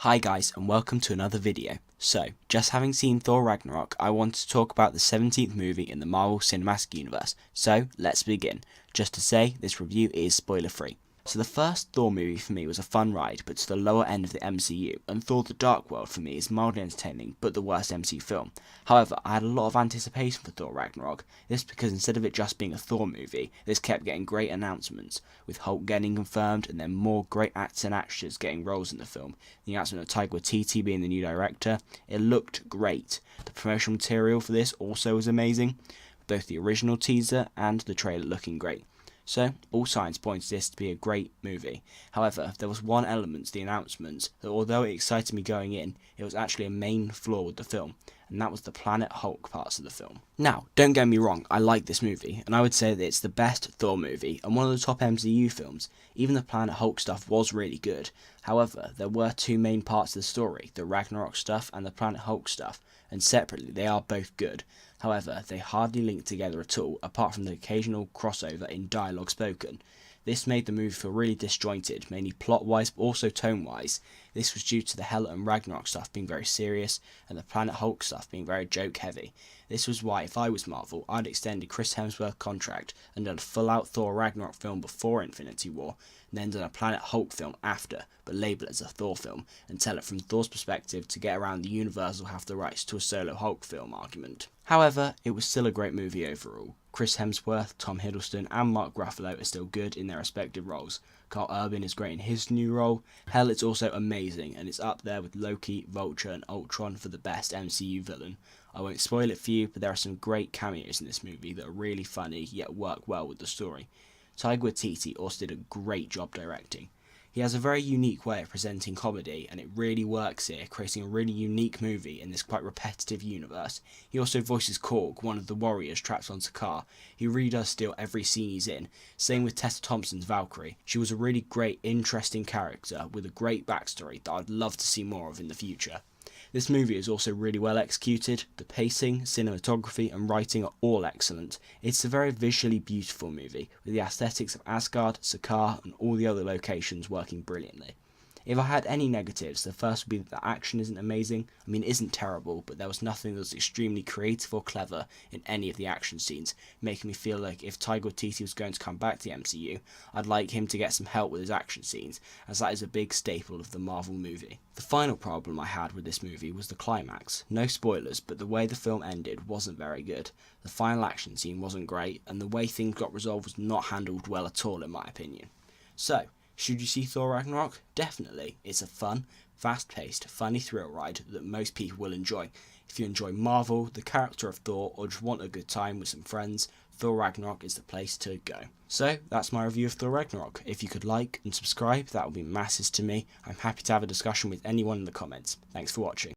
Hi guys, and welcome to another video. So, just having seen Thor Ragnarok, I want to talk about the 17th movie in the Marvel Cinematic Universe. So, let's begin. Just to say, this review is spoiler free. So the first Thor movie for me was a fun ride, but to the lower end of the MCU, and Thor the Dark World for me is mildly entertaining, but the worst MCU film. However, I had a lot of anticipation for Thor Ragnarok, this because instead of it just being a Thor movie, this kept getting great announcements, with Hulk getting confirmed, and then more great actors and actresses getting roles in the film. The announcement of Taika Waititi being the new director, it looked great. The promotional material for this also was amazing, both the original teaser and the trailer looking great. So, all signs point to this to be a great movie. However, there was one element to the announcement that, although it excited me going in, it was actually a main flaw with the film, and that was the Planet Hulk parts of the film. Now, don't get me wrong, I like this movie, and I would say that it's the best Thor movie, and one of the top MCU films. Even the Planet Hulk stuff was really good. However, there were two main parts of the story, the Ragnarok stuff and the Planet Hulk stuff, and separately they are both good. However, they hardly link together at all, apart from the occasional crossover in dialogue spoken. This made the movie feel really disjointed, mainly plot-wise but also tone-wise. This was due to the Hela and Ragnarok stuff being very serious, and the Planet Hulk stuff being very joke-heavy. This was why, if I was Marvel, I'd extended Chris Hemsworth's contract and done a full-out Thor Ragnarok film before Infinity War, and then done a Planet Hulk film after, but label it as a Thor film, and tell it from Thor's perspective to get around the Universal have the rights to a solo Hulk film argument. However, it was still a great movie overall. Chris Hemsworth, Tom Hiddleston and Mark Ruffalo are still good in their respective roles. Carl Urban is great in his new role. Hell, it's also amazing, and it's up there with Loki, Vulture and Ultron for the best MCU villain. I won't spoil it for you, but there are some great cameos in this movie that are really funny yet work well with the story. Taika Waititi also did a great job directing. He has a very unique way of presenting comedy, and it really works here, creating a really unique movie in this quite repetitive universe. He also voices Korg, one of the warriors trapped on Sakaar. He really does steal every scene he's in. Same with Tessa Thompson's Valkyrie. She was a really great, interesting character with a great backstory that I'd love to see more of in the future. This movie is also really well executed. The pacing, cinematography and writing are all excellent. It's a very visually beautiful movie, with the aesthetics of Asgard, Sakaar and all the other locations working brilliantly. If I had any negatives, the first would be that the action isn't amazing. I mean, it isn't terrible, but there was nothing that was extremely creative or clever in any of the action scenes, making me feel like if Taika Waititi was going to come back to the MCU, I'd like him to get some help with his action scenes, as that is a big staple of the Marvel movie. The final problem I had with this movie was the climax. No spoilers, but the way the film ended wasn't very good. The final action scene wasn't great, and the way things got resolved was not handled well at all in my opinion. So, should you see Thor Ragnarok? Definitely. It's a fun, fast-paced, funny thrill ride that most people will enjoy. If you enjoy Marvel, the character of Thor, or just want a good time with some friends, Thor Ragnarok is the place to go. So, that's my review of Thor Ragnarok. If you could like and subscribe, that would be massive to me. I'm happy to have a discussion with anyone in the comments. Thanks for watching.